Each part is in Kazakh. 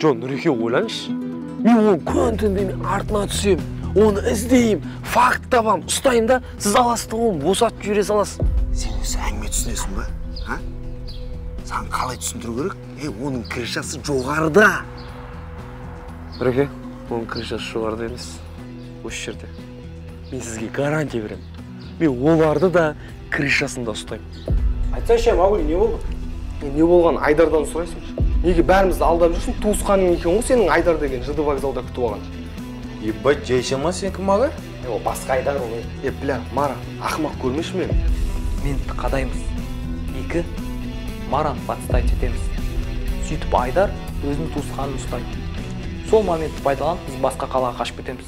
Жон, Нұреке ойлаңызшы. Мен оны күн түн демей артына түсем, оны іздейм, факт табам, ұстайым да, сіз аласыз да оны босатып жібере саласыз. Сен осы әңгіме түсінесің ба? Ha? Саған қалай түсіндіру керек? Оның крышасы жоғарыда. Нұреке, оның крышасы жоғарыда емес. Осы жерде. Мен сізге гарантия беремін. Мен оларды да крышасында ұстаймын. Айтсайшы, Мағұл, не болды? Не болған Айдардан сұрайсың? Неге бәрімізді алдап жүрсің? Туысқаның екен ғой сенің Айдар деген жыды вокзалда күтіп алған. Ебать, жайшама сен кім Мағыр? О, басқа Айдар ол. Бля, Мара, ақымақ көрмеші мен. Мен қадаймыз. 2. Маран батыстай жетеміз. Сөйтіп Айдар өзінің туысқанын ұстайды. Сол моментті пайдаланып, біз басқа қалаға қашып кетеміз.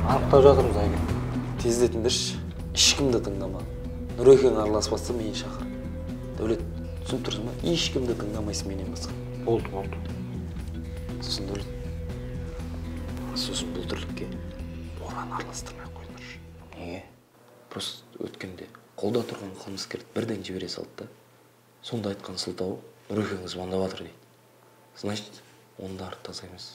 Анықтап жатырмыз, Айген. Тездетіңдерші, ешкімді тыңдама. Нұрекең араласпаса мені шақыр. Дәулет, түсініп тұрсың ба? Ешкімді тыңдамайсың менен басқа. Болды. Сосын Дәулет. Сосын бұл тірлікке Бораны араластырмай қойыңдаршы. Неге? Просто өткенде қолда тұрған қылмыскерді бірден жібере салды да. Сонда айтқан сылтауы Нұрекең звондап жатыр дейді. Значит, онда арты таза емес.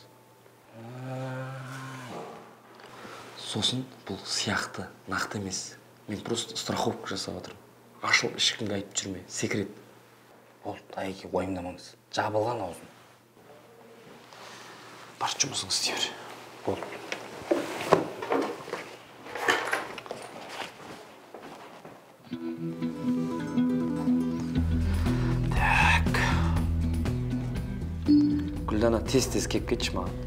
Сосын бұл сияқты, нақты емес. Мен просто страховка жасап жатырмын. Ашылып ешкімге айтып жүрме, секрет. Болды, Айге, уайымдамаңыз. Жабылған аузын. Бар жұмысың істей бер. Болды. Так. Гүлдана тез-тез кеп кетші маған.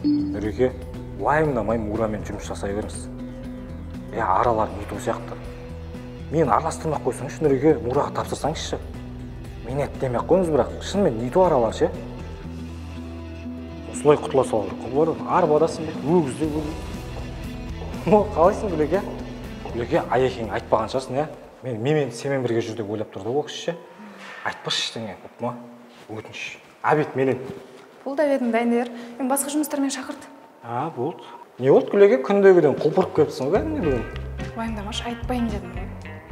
Нұреке, уайымдамай Мурамен жұмыс жасай беріңіз. Аралар нету сияқты. Мен араластырмақ қойсаңшы, Нұреке, Мураға тапсырсаңызшы. Мен әттемек қойыңыз, бірақ шынымен нету аралар ше? Осылай құтыла салыр. Арбадасың бе? Өгізде өгіз. Қалайсың, Гүлеке? Гүлеке, Аекең айтпаған шығарсың, Мен семен бірге жүр деп ойлап тұрды ол кіші. Айтпашы ештеңе, көп ма? Өтініш. Абет менен. Бұл да бетің дайындер. Мен басқа жұмыстармен шақырды. Болды. Не болды, Гүлеке? Күндегіден құлпырып кепсің, кәдімгі бүгін. Уайымдамашы, айтпайын дедім ғой.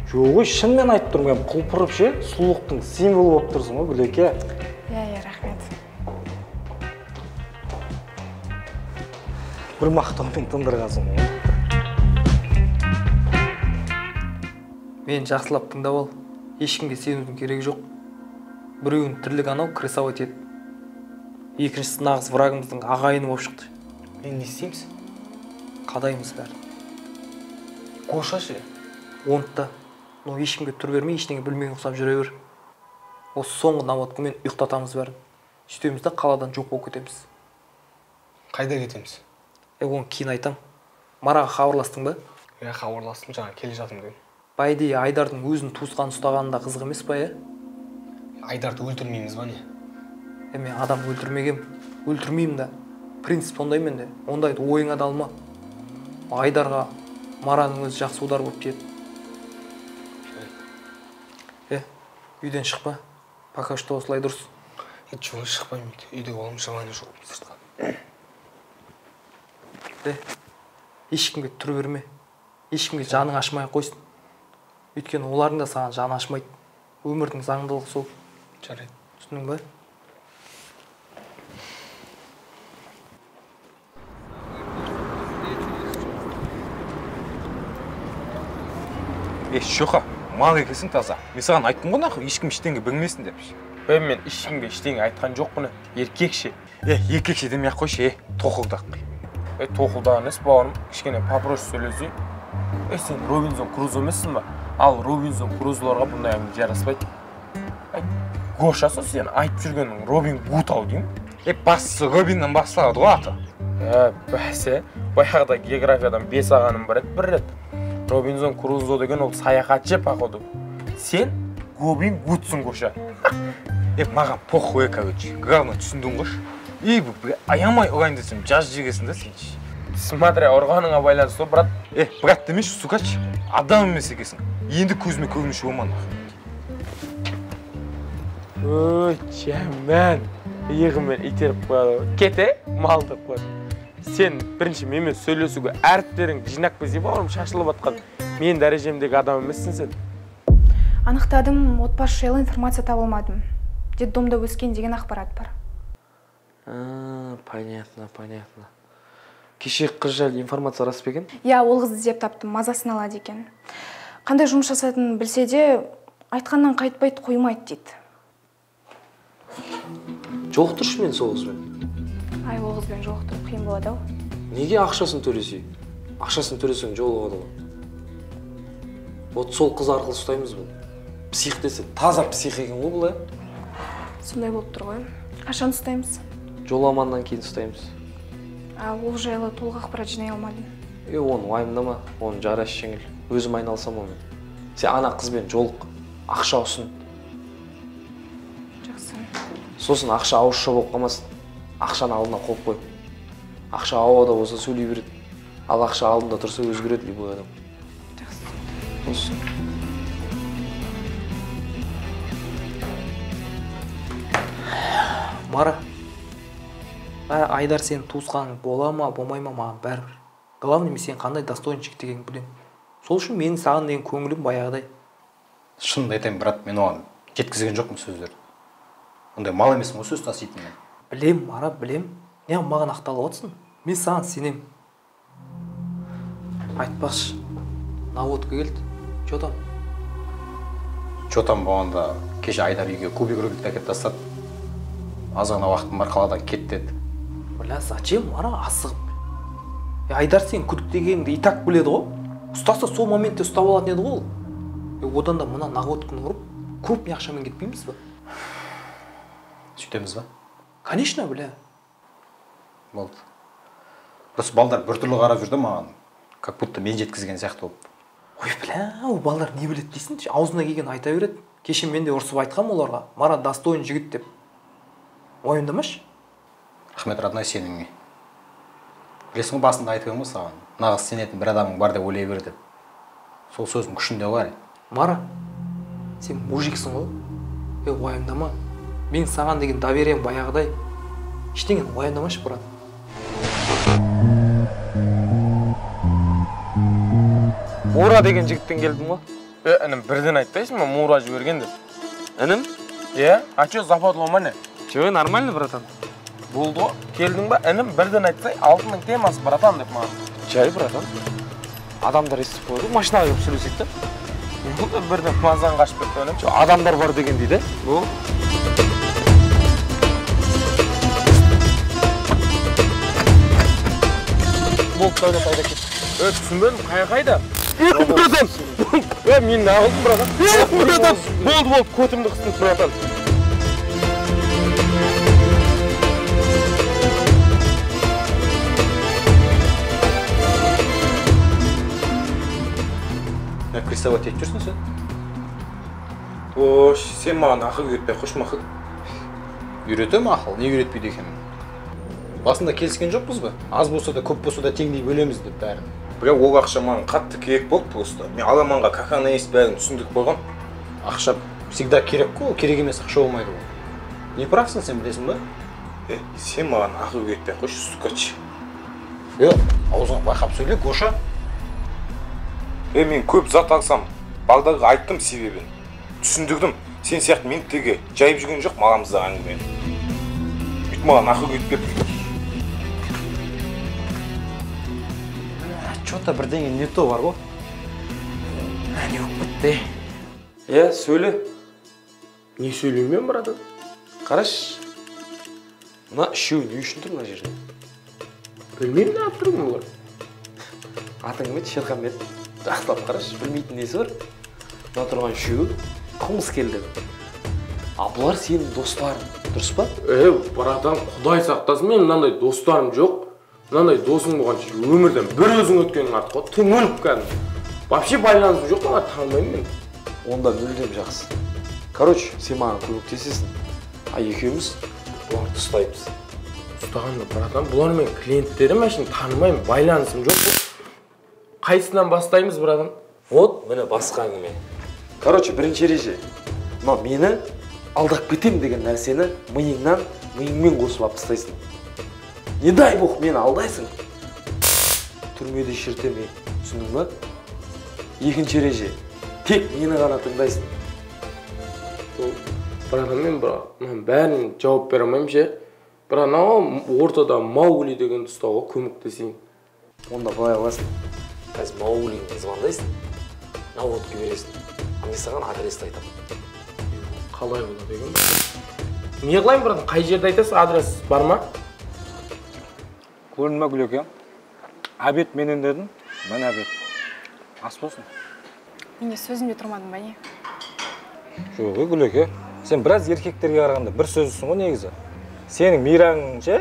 Жоқ, шынымен айтып тұрмын, құлпырып ше, сұлулықтың символы болып тұрсың ғой, Гүлеке. Иә, рахмет. Бір мақтаумен тындырғансың ғой. Мен жақсылап тыңдап ал. Ешкімге сенудің керегі жоқ. Біреуін тірлік анау крысовать ет. Екіншісі нағыз врагымыздың ағайыны болып шықты. Мен не істейміз? Қадаймыз бәрі. Гоша ше? Онтта. Но ешкімге түр бермей, ештеңе білмей ұқсап жүре бер. Осы соңғы наводкамен ұйықтатамыз бәрін. Сөйтеміз де қаладан жоқ болып кетеміз. Қайда кетеміз? Оны кейін айтам. Мараға хабарластың ба? Хабарластым, жаңа келе жатым деген. По идее, Айдардың өзін туысқан ұстағанында қызық емес па, Айдарды өлтірмейміз ба не? Мен адам өлтірмегем, өлтірмеймін да. Принцип сондай менде. Ондайды ойыңа да алма. Айдарға Мараның өзі жақсы удар болып тиеді. Үйден шықпа. Пока что осылай дұрыс. Жоқ, шықпаймын. Үйде болам, жаманы жоқ сыртқа. Ешкімге түр берме. Ешкімге жаның ашмай қойсын. Өйткені олардың да саған жаны ашмайды. Өмірдің заңдылығы сол. Жарайды. Түсінің ба? Шоқа, мал екесің таза. Мен саған айттым ғой нақы, ешкім ештеңе білмесін деп. Мен ешкімге ештеңе айтқан жоқ бұны. Еркекше. Еркекше демей ақ қойшы, тоқылдақ. Тоқылдаған емес, бауырым, кішкене попроще сөйлесей. Сен Робинзон Крузо емессің ба? Ал Робинзон Крузоларға бұндай әңгіме жараспайды. Гоша, сол сен айтып жүргенің Робин Гуд ау деймін. Бастысы Робиннен басталады ғой аты. Бәсе, баяғыда географиядан 5 ағаным бар еді, бір рет. Робинзон Крузо деген ол саяхатшы походу. Сен Робин Гудсың, Гоша. Маған похуй, короче. Главное, түсіндің ғой. Аямай ұрайын десем, жаз жегесің да сенші. Смотря, ұрғаныңа байланысты, брат. Брат демеші, сукач. Адам емес екесің. Енді көзіме көрінуші болман. Ой, жаман. иығымен итеріп қояды. Кете, малды қой. Сен бірінші менімен сөйлесуге әріптерің жинақ безе бауырым шашылып атқан. Мен дәрежемдегі адам емессің сен. Анықтадым, отбасы жайлы информация табылмадым. Детдомда өскен деген ақпарат бар. Понятно. Кеше қыз жайлы информация рас па екен? Иә, ол қызды іздеп таптым, мазасын алады екен. Қандай жұмыс жасайтынын білсе де, айтқаннан қайтпайды, қоймайды дейді. Жолықтыршы мен сол қызбен. Ай, ол қызбен жолықтыру қиын болады ау. Неге ақшасын төлесе? Ақшасын төлесең жолығады ғой. Вот сол қыз арқылы ұстаймыз бұл. Псих десе, таза псих екен ғой бұл, Сондай болып тұр ғой. Қашан ұстаймыз? Жоламаннан кейін ұстаймыз. Ол жайлы толық ақпарат жинай алмадым. Оны уайымдама, оны жарас жеңіл. Өзім айналсам онымен. Сен ана қызбен жолық, ақша ұсын. Жақсы. Сосын ақша ауызша болып қалмасын. Ақшаны алдына қойып қой. Ақша ауада болса сөйлей береді. Ал ақша алдында тұрса өзгереді любой адам. Жақсы. Осы. Мара, Айдар сен туысқаның бола ма, болмай ма, маған бәрібір. Главный, мен сен қандай достойный жігіт екенін білемін. Сол үшін менің саған деген көңілім баяғыдай. Шынымды айтайын, брат, мен оған жеткізген жоқпын сөздерді. Ондай мал емеспін ғой сөз таситын мен. Білем, Мара, білем. Неғып маған ақталып отырсың? Мен саған сенем. Айтпақшы, наводқа келді. Чотам? Чотам болғанда кеше Айдар үйге кубик рублик әкеліп тастады. Аз ғана уақытым бар, қаладан кет деді. Бля, зачем, Мара, асығып? Айдар сен күдіктегеніңді и так біледі ғой. Ұстаса сол моментте ұстап алатын еді ғой ол. Одан да мына наводканы ұрып, крупный ақшамен кетпейміз ба? Сөйтеміз ба? Конечно, бля. Болды. Просто балдар біртүрлі қарап жүрді маған. Как будто мен жеткізген сияқты болып. Ой, бля, ол балдар не біледі дейсің? Аузына келген айта береді. Кеше мен де ұрсып айтқам оларға. Мара достойный жігіт деп. Ойымдамашы? Рахмет, родной, сеніңе. Білесің ғой, басында айтып едім ғой саған. Нағыз сенетін бір адамың бар деп ойлай бер деп. Сол сөзім күшінде бар. Мара, сен мужиксің ғой. Уайымдама. Мен саған деген доверием баяғыдай. Ештеңені уайымдамашы, брат. Мура деген жігіттен келдім ғой. Інім, бірден айтпайсың ма, Мура жіберген деп? Інім? А чё, западлама не? Чё, нормально, братан? Болды ғой, келдің ба, інім бірден айтсай, алтынның темасы, братан деп маған. Жай, братан. Адамдар естіп қойды, машинаға келіп сөйлесек те. Болды, бірден мазан қашып кетті өнім. Адамдар бар деген дейді. Бұл. Болды, тәулет айда кет. Түсінбедім, қайда? Братан! Мен не алдым, братан? Братан! Болды, көтімді қыстың, братан. Приставать етіп жүрсің сен? Ош, сен маған ақыл үйретпей қош мақыл. Үйретем ақыл, не үйретпейді екенмін? Басында келіскен жоқпыз ба? Аз болса да, көп болса да теңдей бөлеміз деп бәрін. Бірақ ол ақша маған қатты керек болды просто. Мен аламанға каканы ес бәрін түсіндіріп қойған. Ақша всегда керек қой, керек емес ақша болмайды ғой. Не правсың сен, білесің ба? Сен маған ақыл үйретпей қош, сукач. Аузыңа байқап сөйле, Гоша. Мен көп зат алсам, бағдағы айттым себебін. Түсіндірдім. Сен сияқты мен теге жайып жүрген жоқ мағамызда әңгімен. Бүйтіп маған ақыл үйретпеп. Чё-то бірдеңе не то бар ғой. Не болып бітті. Сөйле. Не сөйлеймін мен, братан? Қараш. Мына үшеуі не үшін тұр мына жерде? Білмеймін не алып тұрмын олар. Атың бет, Шерхамбет. Жақсылап қараш, білмейтін несі бар. Мына тұрған үшеуі қылмыс келді. Бұлар сенің достарың, дұрыс па? Братан, құдай сақтасын, мен мынандай достарым жоқ. Мынандай досың болғанша өмірден бір өзің өткенің артық қой, тым өліп кәдім. Вообще байланысым жоқ, маған танымаймын мен. Онда мүлдем жақсы. Короче, сен маған көмектесесің. Екеуміз бұларды ұстаймыз. Ұстағанда, братан, бұлар мен клиенттерім әшін танымаймын, байланысым жоқ қой. Қайсынан бастаймыз, братан? Вот, міне басқа әңгіме. Короче, бірінші ереже. Мені алдап кетем деген нәрсені миыңнан миыңмен қосып алып тастайсың. Не дай бог мені алдайсың. Түрмеде шіртеме, түсіндің ба? Екінші ереже, тек мені ғана тыңдайсың. Бірақ мен бәрін жауап бере алмаймын ше. Бірақ ортада Маугли деген ұстауға көмектесейін. Онда былай қыласың. Қазір Мауглиге звондайсың, наводка бересің. Мен саған адресті айтамын. Қалай болады екен? Не қылайын, бірақ қай жерде айтасың, адрес бар ма? Көрдің ма, Гүлеке? Обед менен дедің, мен обед. Ас болсын. Мен сөзімде тұрмадым ба не? Жоқ, Гүлеке. Сен біраз еркектерге қарағанда бір сөзсің ғой негізі. Сенің мейраңың ше,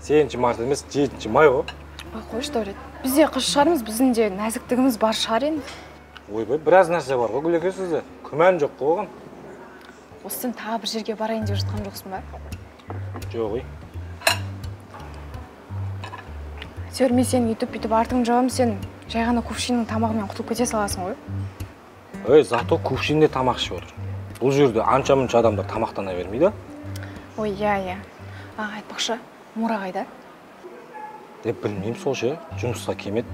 7 март емес, 7 май ғой. Ой, қойшы Дәулет. Біз де қыз шығармыз, біздің де нәзіктігіміз бар шығар енді. Ойбай, біраз нәрсе бар ғой Гүлеке сізде. Күмән жоқ қой оған. Осы сен тағы бір жерге барайын деп жатқан жоқсың ба? Жоқ, Сер, мен сені үйтіп артың жауым, сен жай ғана кувшиннің тамағымен құтылып кете саласың ғой. Зато кувшинде тамақ ішіп отыр. Бұл жерде анша-мұнша адамдар тамақтана бермейді. Ой, иә. Айтпақшы, Мура қайда? Деп білмеймін сол ше, жұмысқа келмеді.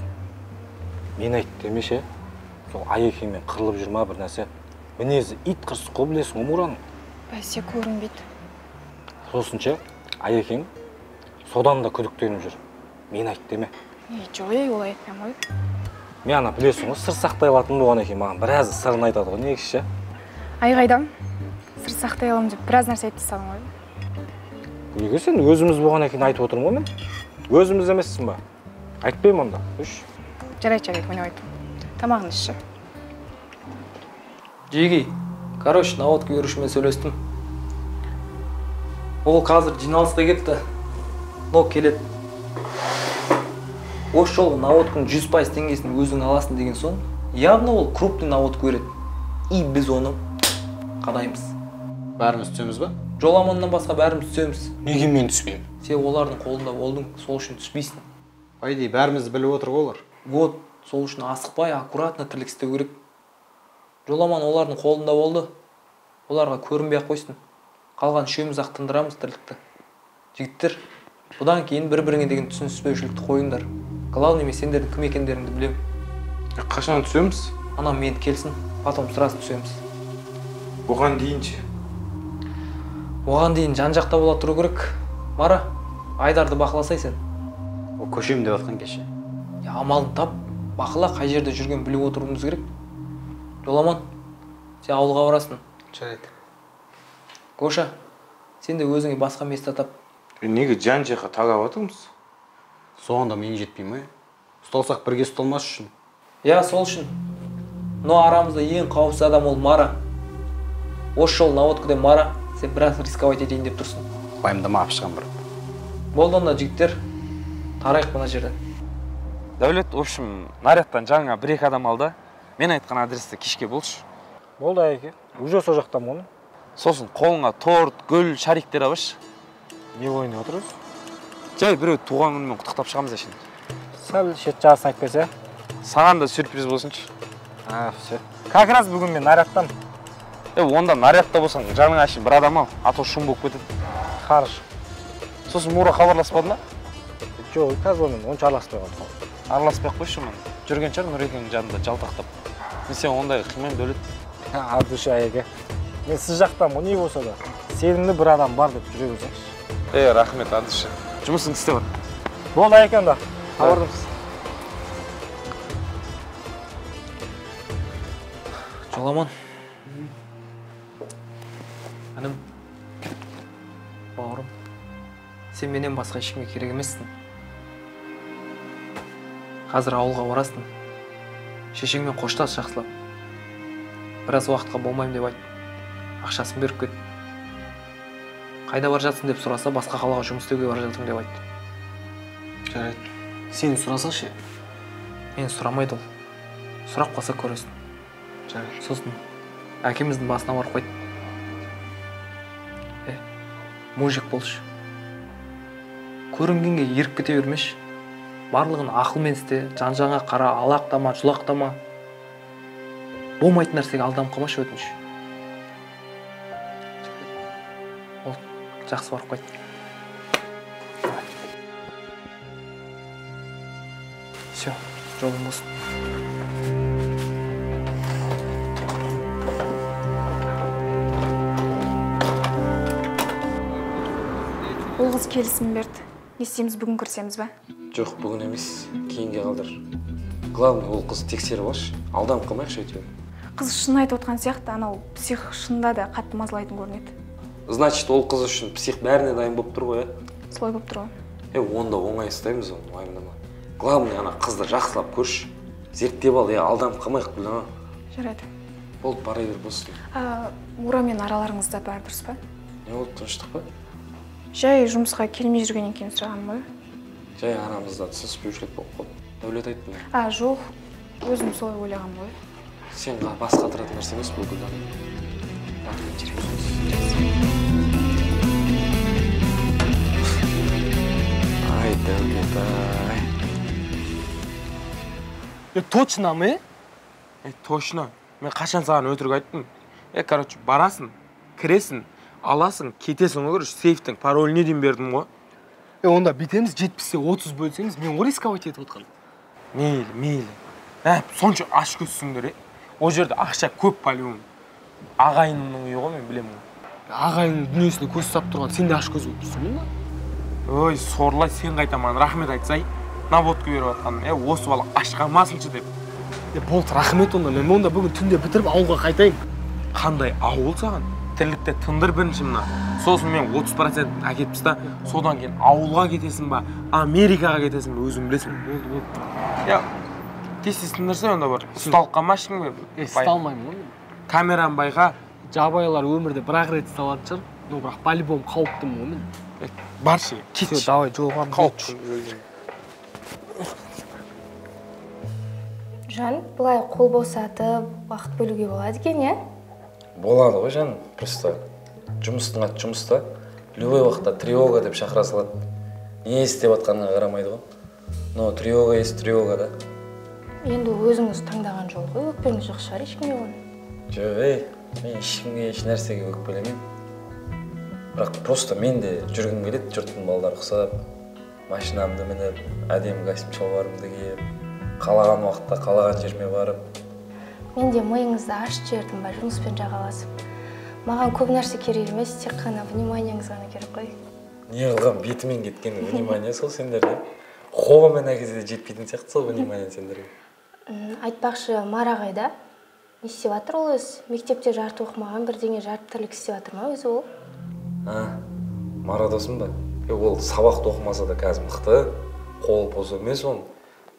Мен айтты демеше, сол Аекеңмен қырылып жүр ма бір нәрсе. Мінезі ит қырсық қой білесің ғой Мураның. Бәсе көрінбейді. Сосын ше, Аекең содан да күдіктеніп жүр. Мен айтты деме. Жоқ, олай айтпаймын ғой. Мен ана білесің ғой, сыр сақтай алатын болған екен, маған біраз сырын айтады ғой, негізі ше. Қайдам? Сыр сақтай аламын деп біраз нәрсе айтып тастадың ғой. Неге сен өзіміз болған екен айтып отырмын ғой мен? Өзіміз емессің ба? Айтпаймын онда. Үш. Жарайды, ойнап айттым. Тамағын ішші. Жеги, короче, наводка берушімен сөйлестім. Ол қазір жиналысқа кетті. Но келеді. Осы жолы наводканың 100% теңгесін өзің аласың деген соң, явно ол крупный наводка береді. И біз оны қадаймыз. Бәріміз түсеміз ба? Жоламаннан басқа бәріміз түсеміз. Неге мен түспеймін? Сен олардың қолында болдың, сол үшін түспейсің. По идее, бәрімізді біліп отыр ғой олар. Вот, сол үшін асықпай, аккуратно тірлік істеу керек. Жоламан олардың қолында болды. Оларға көрінбей ақ қойсын. Қалған үшеуміз ақ тындырамыз тірлікті. Жігіттер, бұдан кейін бір-біріңе деген түсініспеушілікті қойыңдар. Главный мен сендердің кім екендеріңді білем. Қашан түсеміз? Анам мені келсін, потом сразу түсеміз. Оған дейінше. Оған дейін жан-жақта бола тұру керек. Мара, Айдарды бақыласай сен. О, көшем деп атқан кеше. Амалын тап, бақыла қай жерде жүрген біліп отыруымыз керек. Жоламан, сен ауылға барасың. Жарайды. Гоша, сен де өзіңе басқа место тап. Неге жан-жаққа тағап атырмыз? Соғанда мен жетпеймін, ұсталсақ бірге ұсталмас үшін. Сол үшін. Но арамызда ең қауіпсіз адам ол Мара. Осы жол наводкаде Мара, сен біраз рисковать етейін деп тұрсың. Пайымдама апшыған бір. Болды онда жігіттер, тарайық мына жерден. Дәулет, в общем, нарядтан жаңа 1-2 адам алды. Мен айтқан адресті кешке болшы. Болды Аеке, уже сол жақтан оны. Сосын қолыңа торт, гүл, шариктер алшы. Не ойнап отырсыз? Жай біреу туған күнімен құттықтап шығамыз әшейін. Сәл шет жағасын айтпаса. Саған да сюрприз болсыншы. Все. Как раз бүгін мен нарядтан. Онда нарядта болсаң, жаңың әшейін бір адам ал, а то шум болып кетеді. Қарыш. Сосын Мура хабарласпады ма? Жоқ, қазір мен онша араласпай қалдым. Араласпай ақ қойшы мен. Жүрген шығар Нұрекеңнің жанында жалтақтап. Мен сен ондай қимаймын Дәулет. Ардушы Аеке. Мен сіз жақтан не болса да, сенімді бір адам бар деп жүре берсеңші. Рахмет, Ардушы. Жұмысың істе бар. Болды Аеке онда. Хабардамыз. Жоламан. Аным, бауырым, сен менен басқа ешкімге керек емессің. Қазір ауылға барасың. Шешеңмен қоштас жақсылап. Біраз уақытқа болмаймын деп айт. Ақшасын беріп кет. Қайда бар жатсың деп сұраса, басқа қалаға жұмыс істеуге бар жатырмын деп айт. Жарайды. Сені сұраса ше? Мен сұрамайды ол. Сұрақ қалса көресің. Жарайды. Сосын әкеміздің басына барып қойды. Мужик болшы. Көрінгенге еріп кете бермеш. Барлығын ақылмен істе, жан-жаңа қара, алақтама, жұлақтама. Болмайтын нәрсеге алданып қалмашы өтініш. Ол жақсы барып қойды. Все, жолың болсын. Ол қыз келісім берді. Не істейміз, бүгін кірсеміз ба? Жоқ, бүгін емес, кейінге қалдыр. Главный ол қыз тексеріп алшы, алданып қалмайықшы әйтеуір. Қыз шын айтып отқан сияқты, анау псих шынында да қатты мазалайтын көрінеді. Значит, ол қыз үшін псих бәріне дайын болып тұр ғой, Солай болып тұр ғой. Онда оңай ұстаймыз оны, уайымдама. Главный ана қызды жақсылап көрші, зерттеп ал, алданып қалмайық бұл, Жарайды. Болды, бара бер болсын. Урамен араларыңызда бәрі дұрыс па? Не болды, тыныштық па? Жай жұмысқа келмей жүргеннен кейін сұрағаным ғой. Жай арамызда түсініспеушілік болып қалды. Дәулет айттың. Жоқ, өзім солай ойлағаным ғой. Сен бас қатыратын нәрсе емес бұл Гүлдан. Ай, Дәулет, ай. Точно ма? Точно. Мен қашан саған өтірік айттым? Короче, барасың, кіресің, аласың, кетесің ғой, сейфтің пароліне дейін бердім ғой. Онда бітеміз 70-те 30 бөлсеңіз, мен ғой рисковать етіп отқан. Мейлі. Сонша аш көзсіңдер, О жерде ақша көп полюм. Ағайынның үйі ғой, мен білемін. Ағайынның дүниесіне көз сап тұрған, сен де аш көз болып тұрсың ба? Ой, сорлай, сен қайтаман, рахмет айтсай, наводка беріп атқаным. Осы бала аш қалмасыншы деп. Болды, рахмет онда. Мен онда бүгін түнде бітіріп ауылға қайтайын. Қандай ауыл саған? Тірлікте тындыр бірінші мына. Сосын мен 30% әкетіп та, содан кейін ауылға кетесің ба, Америкаға кетесің ба, өзің білесің. Болды. Тез тындырса онда бар. Ұсталып қалмашың ба? Ұсталмаймын ғой. Камераны байға. Жабайлар өмірде бір-ақ рет ұсталатын шығар. Но бірақ по-любому қауіптімін ғой мен. Баршы, кетші. Все, давай, жолға Қауіпші. Жан, бұлай қол босатып, уақыт бөлуге болады екен, Болады ғой, жаным. Просто жұмыстың аты жұмыста. Любой уақытта тревога деп шақыра салады. Не істеп атқанына қарамайды ғой. Но тревога есть тревога да. Енді өзіңіз таңдаған жол ғой, өкпеңіз жоқ шығар ешкімге оны. Жоқ, мен ешкімге еш нәрсеге өкпелемеймін. Бірақ просто мен де жүргім келеді, жұрттың балалары ұқсап, машинамды мініп, әдемі костюм шалбарымды киіп, қалаған уақытта қалаған жеріме барып. Мен де миыңызды ашып жібердім ба, жұмыспен жағаласып. Маған көп нәрсе керек емес, тек қана вниманияңыз ғана керек қой. Не қылған бетімен кеткен внимание сол сендерде. Қолымен әкезе жетпейтін сияқты сол внимание сендерге. Айтпақшы, Мара қайда? Не істеп жатыр ол өзі? Мектепте жарты оқымаған, бірдеңе жарты тірлік істеп жатыр ма өзі ол? Мара досым ба? Ол сабақты оқымаса да қазір мықты. Қол бос емес оның.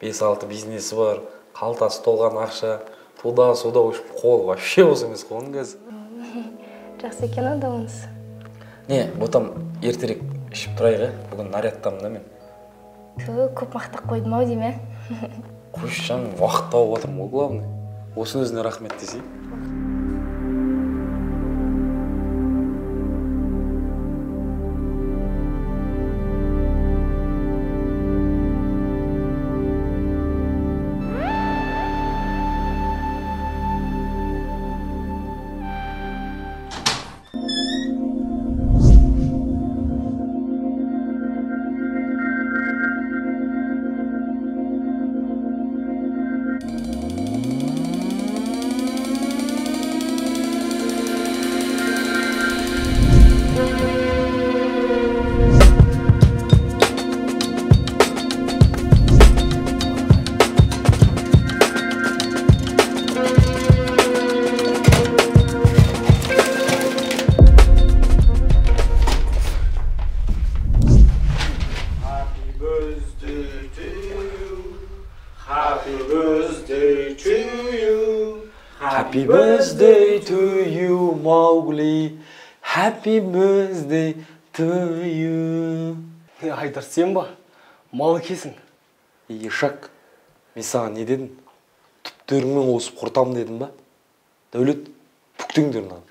5-6 бизнесі бар, қалтасы толған ақша, туда-суда өшіп, қол вообще бос емес қой оның қазір. Жақсы екен онда онысы. Не, ботам ертерек ішіп тұрайық, бүгін нарядтамын да мен. Көп мақтап қойдым ау дейме? Қойшы жаным, уақыт тауып отырмын ғой главный. Осының өзіне рахмет десей. Happy birthday to you, Mowgli. Happy birthday to you. Айдар, сен ба? Мал кесің. Ешак, мен саған не дедің? Түптеріңмен осып құртам дедің ба? Дәулет, бүктіңдер нан.